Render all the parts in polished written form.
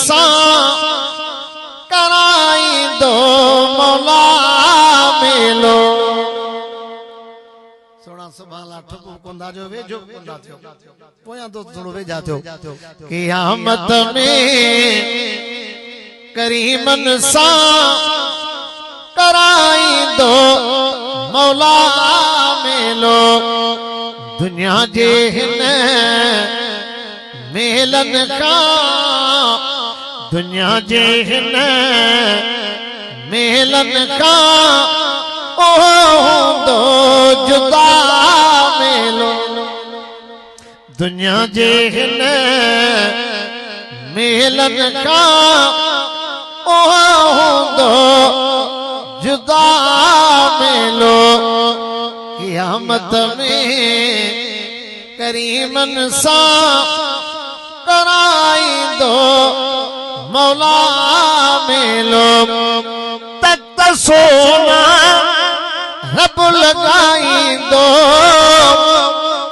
सा कराई दो मौला मेलो सोना सुभाला ठुकु कोंदा जो वेजो कोंदा थियो पोया तो थोड़ो वेजा थियो क़यामत में करीमन सा कराई दो मौला मेलो दुनिया जे हिन मेलन का दुनिया जे हिन मेलन का ओ दो जुदा मेलो दुनिया जे हिन मेलन का ओ दो जुदा मेलो क़यामत में करीमन सा कराई दो मौला मेलो तख्त सोना रब लगाई दो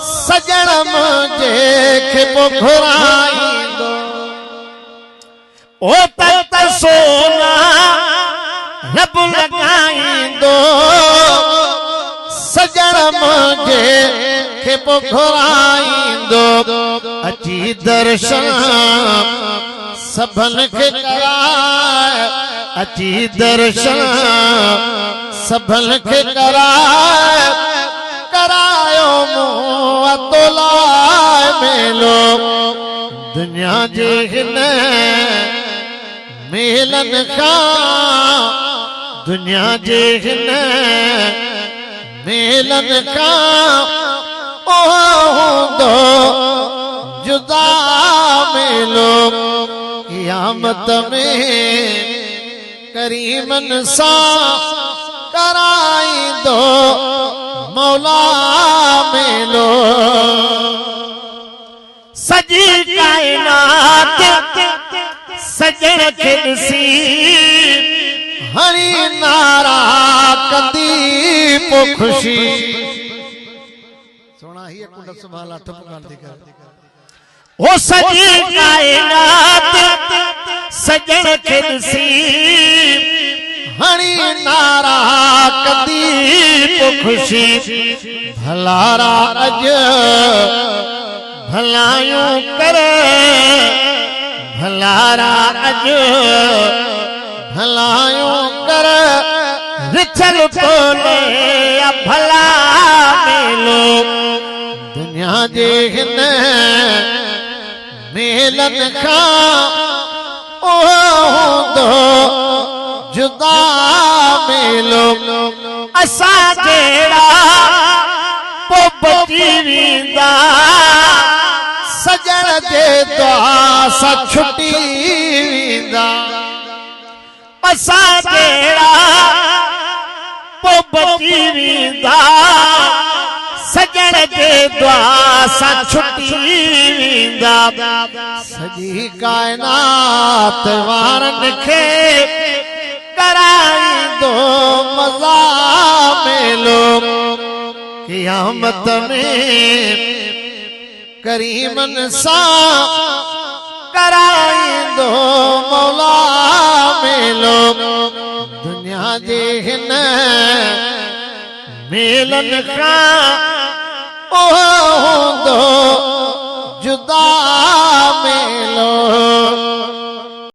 सजण मुझे खे घुराई दो ओ तख्त सोना रब लगाई दो सजण मुझे खे घुराई दो अची दर्शन सबन के कराए अची दर्शन सबन के कराए करायो मुँह तोलाए मेलो दुनिया जे हिन मेलन का दुनिया जे हिन मेलन का ओ दो जुदा मेलो क़यामत में करीमन सा कराई दो मौला मेलो सजी कायनात सजण खे ॾिसी हरी नारा कंदी पो खुशी सोना ही कुंड संभाला ठप कांदी कर ओ सजी कायनात सजण खे ॾिसी हरी नारा कंदी पो खुशी भलारा अज भलायूं कर भलारा अज भलायूं कर रिछल तोले भला मेलो दुनिया जे हिन मेलन का ओ दो जुदा मेलो असा जेड़ा पो बची वींदा सजण जे दुआ सा छुटी वींदा असा जेड़ा पो बची वींदा सजण जे दुआ सा छुटी वींदा सजी कायनात वारन खे कराई दो मज़ा मेलो क़यामत में करीमन सा कराई दो मौला मेलो दुनिया जे हिन मेलन का ओ दो जुदा